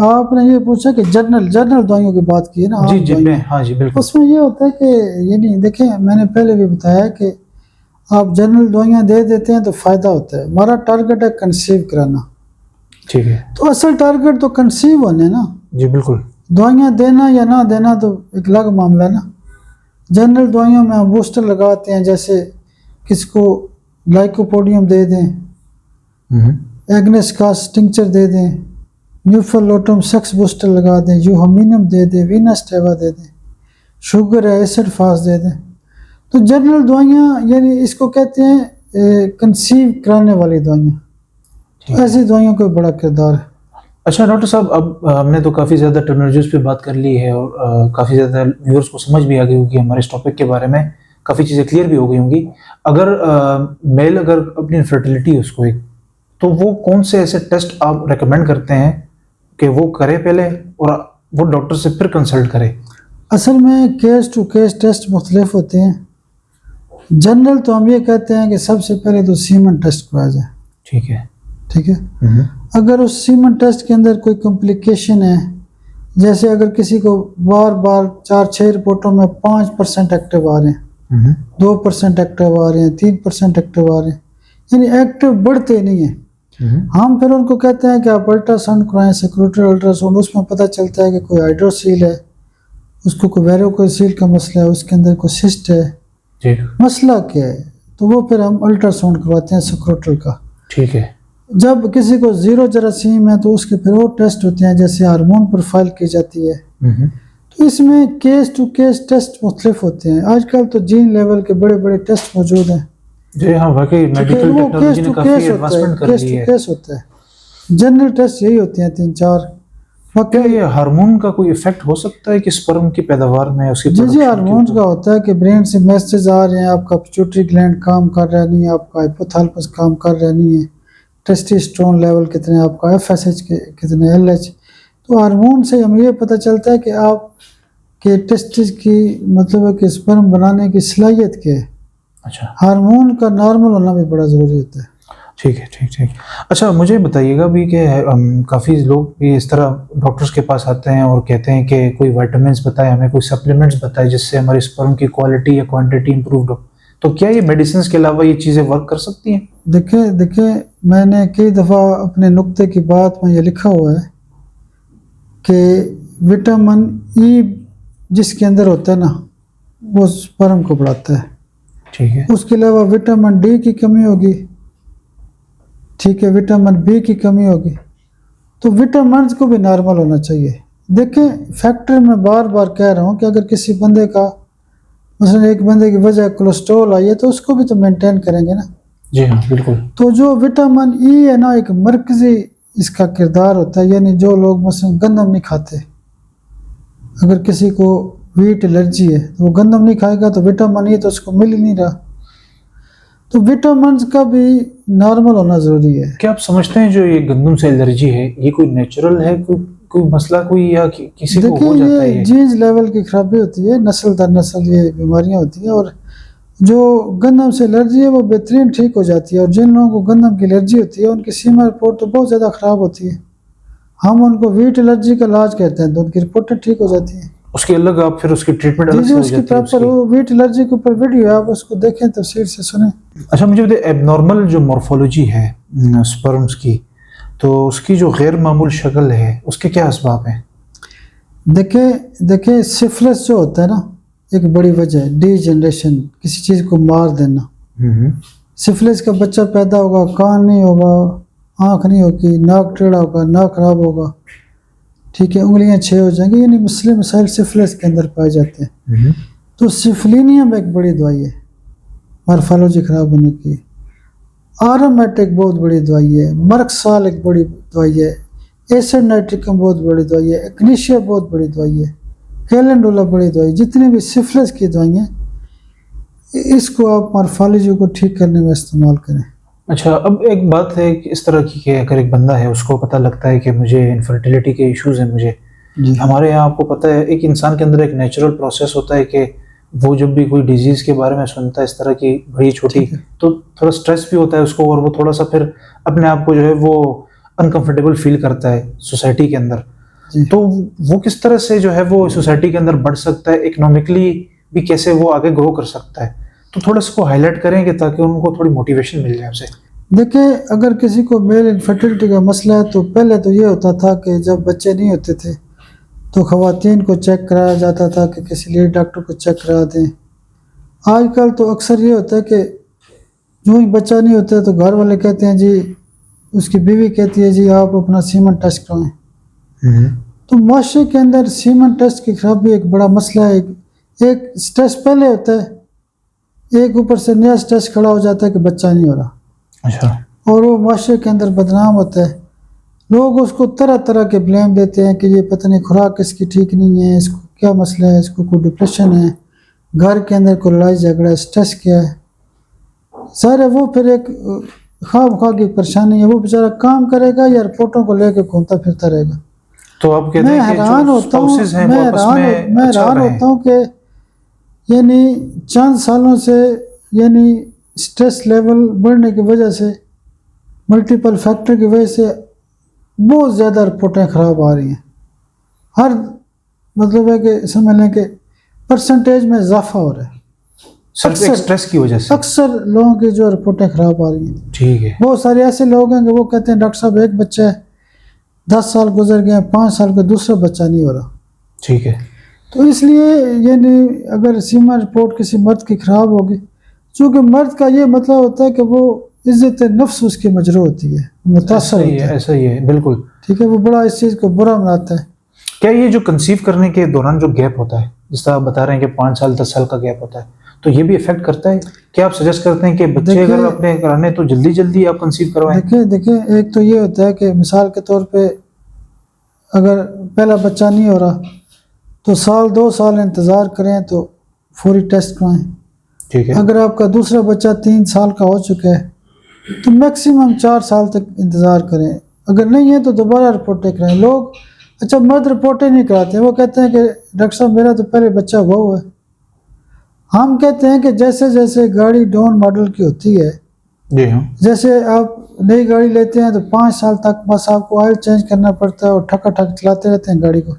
B: आपने ये पूछा कि जनरल दवाइयों की बात की है ना,
A: जी जी, हाँ जी बिल्कुल।
B: उसमें ये होता है कि ये नहीं, देखिए मैंने पहले भी बताया कि आप जनरल दवाइयाँ दे देते हैं तो फ़ायदा होता है। हमारा टारगेट है कंसीव कराना,
A: ठीक है,
B: तो असल टारगेट तो कंसीव होने ना।
A: जी बिल्कुल।
B: दवाइयाँ देना या ना देना तो एक अलग मामला है ना। जनरल दवाइयों में हम बूस्टर लगाते हैं, जैसे किसको लाइकोपोडियम दे दें, एग्नेस का टिंचर दे दें, न्यूफलोटम सेक्स बूस्टर लगा दें, यूहामिनम दे दें, वीनस टेवा दे दें, शुगर है एसिड फास दे दें। तो जनरल दवाइयाँ यानी इसको कहते हैं कंसीव कराने वाली दवाइयाँ, ऐसी दवाइयों का बड़ा किरदार है।
A: अच्छा डॉक्टर साहब, अब हमने तो काफ़ी ज़्यादा टर्मिनोलॉजीज पे बात कर ली है, और काफ़ी ज़्यादा व्यूअर्स को समझ भी आ गई होगी हमारे इस टॉपिक के बारे में, काफ़ी चीज़ें क्लियर भी हो गई होंगी। अगर मेल अगर अपनी इनफर्टिलिटी है उसको एक, तो वो कौन से ऐसे टेस्ट आप रेकमेंड करते हैं कि वो करे पहले, और वो डॉक्टर से फिर कंसल्ट करे?
B: असल में केस टू केस टेस्ट मुख्तलिफ होते हैं। जनरल तो हम ये कहते हैं कि सबसे पहले तो सीमन टेस्ट कराया जाए। ठीक है, अगर उस सीमन टेस्ट के अंदर कोई कॉम्प्लिकेशन है, जैसे अगर किसी को बार बार 4-6 रिपोर्टों में 5% एक्टिव आ रहे हैं, 2% एक्टिव आ रहे हैं, 3% एक्टिव आ रहे हैं, यानी एक्टिव बढ़ते नहीं हैं, हम फिर उनको कहते हैं कि आप अल्ट्रासाउंड कराएं, सेक्रेटरी अल्ट्रासाउंड। उसमें पता चलता है कि कोई हाइड्रोसील है, उसको कोई वेरोकोसील का मसला है, उसके अंदर कोई सिस्ट है, मसला क्या है, तो वो फिर हम अल्ट्रासाउंड करवाते हैं सेक्रेटरी का।
A: ठीक है,
B: जब किसी को जीरो जरासीम है तो उसके फिर और टेस्ट होते हैं, जैसे हार्मोन प्रोफाइल की जाती है। तो इसमें केस टू केस टेस्ट मुख्तलिफ होते हैं। आजकल तो जीन लेवल के बड़े बड़े टेस्ट मौजूद हैं।
A: जी हाँ, वाकई मेडिकल टेक्नोलॉजी ने काफी एडवांसमेंट कर ली है।
B: केस होता है, जनरल टेस्ट यही होते हैं 3-4।
A: क्या ये हार्मोन का कोई इफेक्ट हो सकता है कि स्पर्म की पैदावार में, उसकी
B: जी हार्मोन का होता है कि ब्रेन से मैसेज आ रहे हैं, आपका पिट्यूटरी ग्लैंड काम कर रहा नहीं है, आपका हाइपोथैलेमस काम कर रहा नहीं है, टेस्टोस्टेरोन लेवल कितने, आपका FSH कितने, LH, तो हार्मोन से हमें ये पता चलता है कि आप के टेस्टिस की मतलब है कि स्पर्म बनाने की सलाहियत क्या है।
A: अच्छा,
B: हार्मोन का नॉर्मल होना भी बड़ा ज़रूरी होता है।
A: ठीक है, ठीक ठीक। अच्छा, मुझे बताइएगा भी कि काफ़ी लोग भी इस तरह डॉक्टर्स के पास आते हैं और कहते हैं कि कोई विटामिन्स बताए हमें, कोई सप्लीमेंट्स बताए जिससे हमारी स्पर्म की क्वालिटी या क्वांटिटी इंप्रूव्ड हो। तो क्या ये मेडिसिन के अलावा ये चीज़ें वर्क कर सकती हैं?
B: देखिए मैंने कई दफ़ा अपने नुक्ते की बात में ये लिखा हुआ है कि विटामिन ई जिसके अंदर होता है ना, वो स्पर्म को बढ़ाता है।
A: ठीक है।
B: उसके अलावा विटामिन डी की कमी होगी, ठीक है, विटामिन बी की कमी होगी, तो विटामिन को भी नॉर्मल होना चाहिए। देखें फैक्टर मैं बार बार कह रहा हूँ कि अगर किसी बंदे का मसलन एक बंदे की वजह कोलेस्ट्रॉल आई है तो उसको भी तो मेंटेन करेंगे ना।
A: जी हाँ, बिल्कुल।
B: तो जो विटामिन ई है ना, एक मरकजी इसका किरदार होता है। यानी जो लोग मसलन गंदम नहीं खाते, अगर किसी को वीट एलर्जी है तो वो गंदम नहीं खाएगा तो विटामिन ई तो उसको मिल ही नहीं रहा। तो विटामिन का भी नॉर्मल होना ज़रूरी है।
A: क्या आप समझते हैं जो ये गंदम से एलर्जी है ये कोई नेचुरल है, कोई मसला कोई या किसी को हो जाता है
B: ये
A: ये?
B: जीन्स लेवल की खराबी होती है, नस्ल दर नस्ल ये बीमारियां होती हैं। और जो गंदम से एलर्जी है वो बेहतरीन ठीक हो जाती है। और जिन लोगों को गंदम की एलर्जी होती है उनकी सीमा रिपोर्ट तो बहुत ज़्यादा ख़राब होती है। हम उनको वीट एलर्जी का इलाज कहते हैं तो उनकी रिपोर्टें ठीक हो जाती हैं।
A: उसकी अलग आप फिर उसकी ट्रीटमेंट अलग से
B: जी
A: हो
B: उसकी
A: जाती है
B: प्रॉपर
A: उसकी?
B: वो वीट एलर्जी के ऊपर वीडियो है, आप उसको देखें तफसील से सुने।
A: अच्छा, मुझे बताइए एबनॉर्मल जो मॉर्फोलॉजी है स्पर्म्स की, तो उसकी जो गैर मामूल शक्ल है उसके क्या असबाब हैं?
B: देखे सिफिलिस जो होता है ना, एक बड़ी वजह है डीजनरेशन, किसी चीज़ को मार देना। सिफिलिस का बच्चा पैदा होगा, कान नहीं होगा, आँख नहीं होगी, नाक टेढ़ा होगा, नाक खराब होगा, ठीक है, उंगलियां छः हो जाएंगी। यानी मसले मसाइल सिफिलिस के अंदर पाए जाते हैं। तो सिफिलिनियम एक बड़ी दवाई है मॉर्फोलॉजी खराब होने की। आरामेट एक बहुत बड़ी दवाई है, मर्कसाल एक बड़ी दवाई है, एसिड नाइट्रिकम बहुत बड़ी दवाई है, एक्नीशिया बहुत बड़ी दवाई है, कैलेंडोला बड़ी दवाई। जितनी भी सिफिलिस की दवाई हैं इसको आप मॉर्फोलॉजी को ठीक करने में इस्तेमाल करें।
A: अच्छा, अब एक बात है कि इस तरह की कि अगर एक बंदा है उसको पता लगता है कि मुझे इनफर्टिलिटी के इश्यूज हैं, मुझे
B: जी
A: हमारे यहाँ आपको पता है एक इंसान के अंदर एक नेचुरल प्रोसेस होता है कि वो जब भी कोई डिजीज़ के बारे में सुनता है इस तरह की बड़ी छोटी, तो थोड़ा स्ट्रेस भी होता है उसको और वो थोड़ा सा फिर अपने आप को जो है वो अनकंफर्टेबल फील करता है सोसाइटी के अंदर।
B: जी।
A: तो वो किस तरह से जो है वो सोसाइटी के अंदर बढ़ सकता है, इकोनॉमिकली भी कैसे वो आगे ग्रो कर सकता है, तो थोड़ा इसको हाईलाइट करेंगे ताकि उनको थोड़ी मोटिवेशन मिल जाए आपसे।
B: देखिए अगर किसी को मेल इनफर्टिलिटी का मसला है तो पहले तो ये होता था कि जब बच्चे नहीं होते थे तो ख़वातीन को चेक कराया जाता था कि किसी लेडी डॉक्टर को चेक करा दें। आजकल तो अक्सर ये होता है कि जो ही बच्चा नहीं होता तो घर वाले कहते हैं जी, उसकी बीवी कहती है जी आप अपना सीमन टेस्ट करवाएं। तो माशरे के अंदर सीमन टेस्ट की खराबी एक बड़ा मसला है। एक स्ट्रेस पहले होता है, एक ऊपर से नया स्ट्रेस खड़ा हो जाता है कि बच्चा नहीं हो रहा।
A: अच्छा।
B: और वो माशरे के अंदर बदनाम होता है। लोग उसको तरह तरह के ब्लेम देते हैं कि ये पता नहीं खुराक इसकी ठीक नहीं है, इसको क्या मसला है, इसको कोई डिप्रेशन है, घर के अंदर कोई लड़ाई झगड़ा, स्ट्रेस क्या है। सारे वो फिर एक ख्वाब खा की परेशानी है। वो बेचारा काम करेगा या रिपोर्टों को लेकर घूमता फिरता रहेगा।
A: तो आप कहते
B: मैं
A: हैं कि
B: हैरान
A: जो
B: होता हूँ
A: स्पाउसेस हैं वो आपस में
B: मैं
A: अच्छा
B: हैरान
A: रहें।
B: होता हूँ कि यानी चंद सालों से यानी स्ट्रेस लेवल बढ़ने की वजह से, मल्टीपल फैक्टर की वजह से बहुत ज़्यादा रिपोर्टें ख़राब आ रही हैं। हर मतलब है कि समझ लें कि परसेंटेज में इजाफा हो रहा है
A: सिर्फ एक स्ट्रेस की वजह से।
B: अक्सर लोगों की जो रिपोर्टें ख़राब आ रही हैं।
A: ठीक है।
B: बहुत सारे ऐसे लोग हैं कि वो कहते हैं डॉक्टर साहब एक बच्चा है, 10 साल गुजर गए, 5 साल का दूसरा बच्चा नहीं हो रहा।
A: ठीक है।
B: तो इसलिए यानी अगर सीमा रिपोर्ट किसी मर्द की ख़राब होगी, चूँकि मर्द का ये मतलब होता है कि वो इज़्ज़त नफ्स उसकी मजरू होती है, मुतासर होता है।
A: ऐसा ही है बिल्कुल।
B: ठीक है, वो बड़ा इस चीज़ को बुरा मनाता है।
A: क्या ये जो कंसीव करने के दौरान जो गैप होता है, जिस तरह आप बता रहे हैं कि 5 साल 10 साल का गैप होता है, तो ये भी इफेक्ट करता है? क्या आप सजेस्ट करते हैं कि बच्चे अगर अपने कराने तो जल्दी जल्दी आप कंसीव करवाएं?
B: देखिए एक तो ये होता है कि मिसाल के तौर पे अगर पहला बच्चा नहीं हो रहा तो साल 2 साल इंतज़ार करें, तो फौरी टेस्ट करवाएं।
A: ठीक है।
B: अगर आपका दूसरा बच्चा 3 साल का हो चुका है तो मैक्सिमम 4 साल तक इंतज़ार करें। अगर नहीं है तो दोबारा रिपोर्टें कराएं। लोग अच्छा, मर्द रिपोर्टें नहीं कराते, वो कहते हैं कि डॉक्टर साहब मेरा तो पहले बच्चा हुआ है। हम कहते हैं कि जैसे जैसे गाड़ी डाउन मॉडल की होती है,
A: जी हाँ।
B: जैसे आप नई गाड़ी लेते हैं तो 5 साल तक बस आपको ऑयल चेंज करना पड़ता है और ठका ठक चलाते रहते हैं गाड़ी को,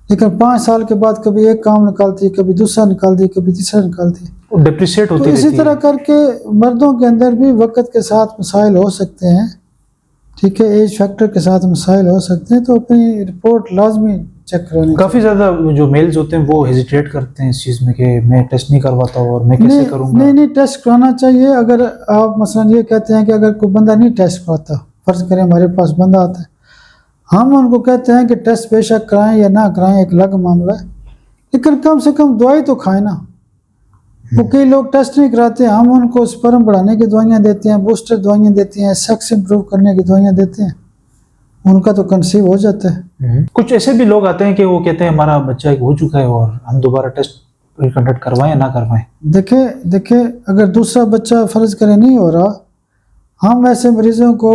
B: लेकिन 5 साल के बाद कभी एक काम निकालती है, कभी दूसरा निकालती है, कभी तीसरा निकालती है।
A: वो डिप्रिशिएट
B: तो
A: होती
B: इसी
A: रहती
B: तरह
A: है।
B: करके मर्दों के अंदर भी वक्त के साथ मसाइल हो सकते हैं, ठीक है, एज फैक्टर के साथ मसाइल हो सकते हैं, तो अपनी रिपोर्ट लाजमी चेक करवानी
A: काफ़ी ज़्यादा जो मेल्स होते हैं वो हेजिटेट करते हैं इस चीज़ में कि मैं टेस्ट नहीं करवाता हूँ और मैं कैसे करूँगा।
B: नहीं, टेस्ट कराना चाहिए। अगर आप मसलन ये कहते हैं कि अगर कोई बंदा नहीं टेस्ट कराता, फ़र्ज़ करें हमारे पास बंदा आता है, हम उनको कहते हैं कि टेस्ट बेशक कराएं या ना कराएं, एक अलग मामला है, लेकिन कम से कम दवाई तो खाएं ना। वो कई लोग टेस्ट नहीं कराते, हम उनको स्पर्म बढ़ाने की दवाइयाँ देते हैं, बूस्टर दवाइयाँ देते हैं, सेक्स इंप्रूव करने की दवाइयाँ देते हैं, उनका तो कंसीव हो जाता है।
A: कुछ ऐसे भी लोग आते हैं कि वो कहते हैं हमारा बच्चा एक हो चुका है और हम दोबारा टेस्ट कंडक्ट करवाएं या ना करवाएं।
B: देखे अगर दूसरा बच्चा फ़र्ज़ करें नहीं हो रहा, हम ऐसे मरीज़ों को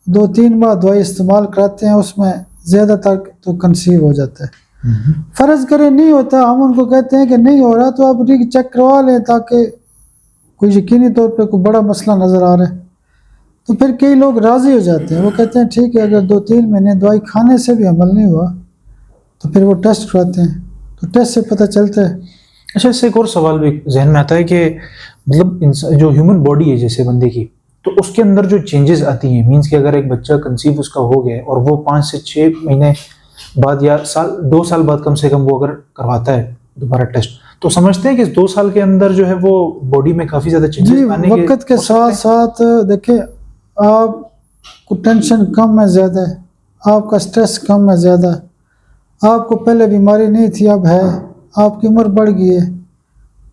B: 2-3 बार दवाई इस्तेमाल कराते हैं, उसमें ज़्यादातर तो कंसीव हो जाता है। फ़र्ज़ करें नहीं होता, हम उनको कहते हैं कि नहीं हो रहा तो आप री चेक करवा लें, ताकि कोई यकीनी तौर पे कोई बड़ा मसला नज़र आ रहा है, तो फिर कई लोग राज़ी हो जाते हैं। वो कहते हैं ठीक है, अगर 2-3 महीने दवाई खाने से भी अमल नहीं हुआ तो फिर वो टेस्ट कराते हैं, तो टेस्ट से पता चलता है।
A: अच्छा, इससे एक और सवाल भी जहन में आता है कि मतलब जो ह्यूमन बॉडी है जैसे बंदे की, तो उसके अंदर जो चेंजेस आती हैं, मीन्स कि अगर एक बच्चा कंसीव उसका हो गया और वो 5 से 6 महीने बाद या 2 साल बाद कम से कम वो अगर करवाता है दोबारा टेस्ट, तो समझते हैं कि 2 साल के अंदर जो है वो बॉडी में काफ़ी ज़्यादा
B: जी,
A: चेंजेस आने
B: वक्त के साथ साथ देखें, आपको टेंशन कम है ज़्यादा है, आपका स्ट्रेस कम है ज़्यादा है, आपको पहले बीमारी नहीं थी अब है, आपकी उम्र बढ़ गई है,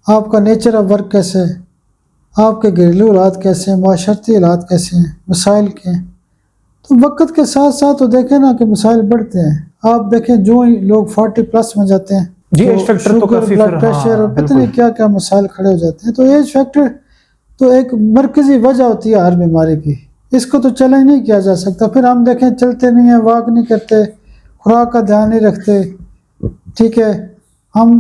B: आपका नेचर ऑफ वर्क कैसे है, आपके घरेलू हालात कैसे हैं, माशरती हालात कैसे हैं, मसाइल के हैं, तो वक्त के साथ साथ तो देखें ना कि मसाइल बढ़ते हैं। आप देखें जो ही लोग 40+ में जाते हैं,
A: जी, एज फैक्टर तो काफ़ी
B: ब्लड
A: फिर
B: प्रेशर
A: हाँ,
B: और पता
A: बिल्कुल।
B: नहीं क्या क्या मसाइल खड़े हो जाते हैं। तो एज फैक्टर तो एक मरकज़ी वजह होती है हर बीमारी की, इसको तो चैलेंज नहीं किया जा सकता। फिर हम देखें चलते नहीं हैं, वॉक नहीं करते, खुराक का ध्यान नहीं रखते, ठीक है, हम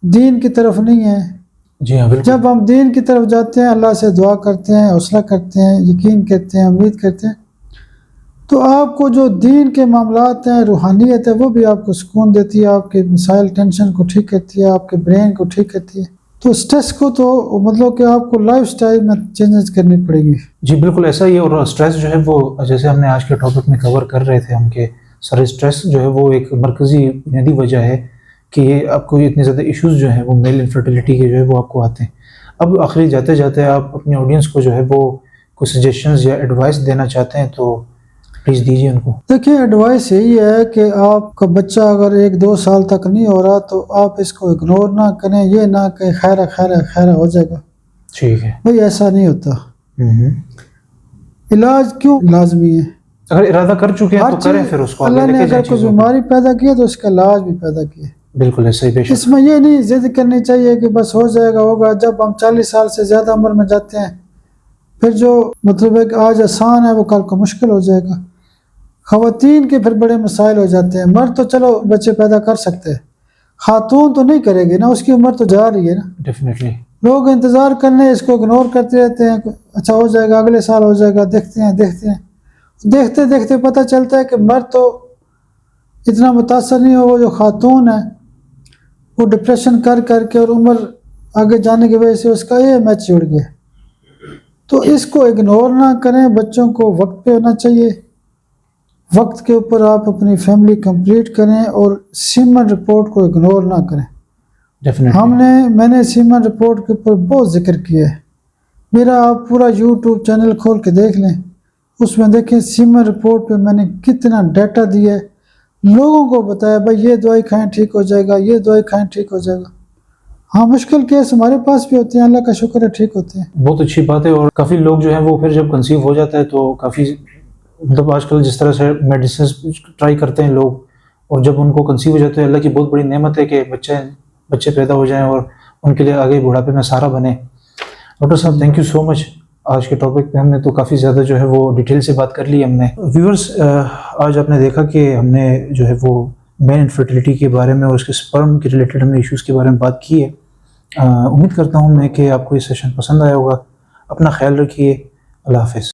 B: दीन की तरफ नहीं हैं।
A: जी हाँ, बिल्कुल।
B: जब हम दीन की तरफ जाते हैं, अल्लाह से दुआ करते हैं, हौसला करते हैं, यकीन करते हैं, उम्मीद करते हैं, तो आपको जो दीन के मामलात हैं, रूहानियत है, वो भी आपको सुकून देती है, आपके मसाइल टेंशन को ठीक करती है, आपके ब्रेन को ठीक करती है। तो स्ट्रेस को तो मतलब कि आपको लाइफस्टाइल में चेंजेस करनी पड़ेगी।
A: जी बिल्कुल ऐसा ही है। और स्ट्रेस जो है वो जैसे हमने आज के टॉपिक में कवर कर रहे थे हम कि सर स्ट्रेस जो है वो एक मरकज़ी बुनियादी वजह है कि ये आपको इतने ज़्यादा इश्यूज़ जो हैं वो मेल इनफर्टिलिटी के जो है वो आपको आते हैं। अब आखिरी जाते जाते आप अपनी ऑडियंस को जो है वो कुछ सजेशंस या एडवाइस देना चाहते हैं तो प्लीज़ दीजिए उनको।
B: देखिए, एडवाइस यही है कि आपका बच्चा अगर 1-2 साल तक नहीं हो रहा तो आप इसको इग्नोर ना करें, ये ना कहें खैर खैर खैर हो जाएगा,
A: ठीक है।
B: भाई ऐसा नहीं होता। इलाज क्यों लाजमी है?
A: अगर इरादा कर चुके हैं
B: हर
A: तो करें,
B: चीज़
A: फिर उसको
B: अल्लाह
A: आगे
B: ने
A: लेके जाएं
B: अगर कोई
A: चीज़ों को।
B: बीमारी पैदा की है तो उसका इलाज भी पैदा किया है।
A: बिल्कुल ऐसा ही, बेशक।
B: इसमें ये नहीं जिद करनी चाहिए कि बस हो जाएगा होगा। जब हम 40 साल से ज़्यादा उम्र में जाते हैं, फिर जो मतलब है कि आज आसान है वो कल को मुश्किल हो जाएगा। ख़वातीन के फिर बड़े मसाइल हो जाते हैं। मर्द तो चलो बच्चे पैदा कर सकते हैं, खातून तो नहीं करेगी ना, उसकी उम्र तो जा रही है ना।
A: डेफिनेटली।
B: लोग इंतज़ार करने, इसको इग्नोर करते रहते हैं, अच्छा हो जाएगा, अगले साल हो जाएगा, देखते हैं देखते देखते पता चलता है कि मर्द तो इतना मुतासर नहीं हो, वो जो खातून है वो डिप्रेशन कर करके और उम्र आगे जाने की वजह से उसका ये मैच जुड़ गया। तो इसको इग्नोर ना करें, बच्चों को वक्त पे होना चाहिए, वक्त के ऊपर आप अपनी फैमिली कंप्लीट करें और सीमन रिपोर्ट को इग्नोर ना करें।
A: डेफिनेटली।
B: मैंने सीमन रिपोर्ट के ऊपर बहुत जिक्र किया है, मेरा आप पूरा यूट्यूब चैनल खोल के देख लें, उसमें देखें सीमन रिपोर्ट पे मैंने कितना डाटा दिया है, लोगों को बताया भाई ये दवाई खाएं ठीक हो जाएगा, ये दवाई खाएं ठीक हो जाएगा। हाँ, मुश्किल केस हमारे पास भी होते हैं, अल्लाह का शुक्र है ठीक होते हैं।
A: बहुत अच्छी बात है। और काफ़ी लोग जो हैं वो फिर जब कंसीव हो जाता है तो काफ़ी मतलब आजकल जिस तरह से मेडिसिन ट्राई करते हैं लोग, और जब उनको कंसीव हो जाते हैं, अल्लाह की बहुत बड़ी नेमत है कि बच्चे पैदा हो जाएं और उनके लिए आगे बुढ़ापे में सहारा बने। डॉक्टर साहब, थैंक यू सो मच आज के टॉपिक पे हमने तो काफ़ी ज़्यादा जो है वो डिटेल से बात कर ली हमने। व्यूअर्स, आज आपने देखा कि हमने जो है वो मेन इनफर्टिलिटी के बारे में और उसके स्पर्म के रिलेटेड हमने इश्यूज़ के बारे में बात की है। उम्मीद करता हूँ मैं कि आपको ये सेशन पसंद आया होगा। अपना ख्याल रखिए। अल्लाह हाफ़िज़।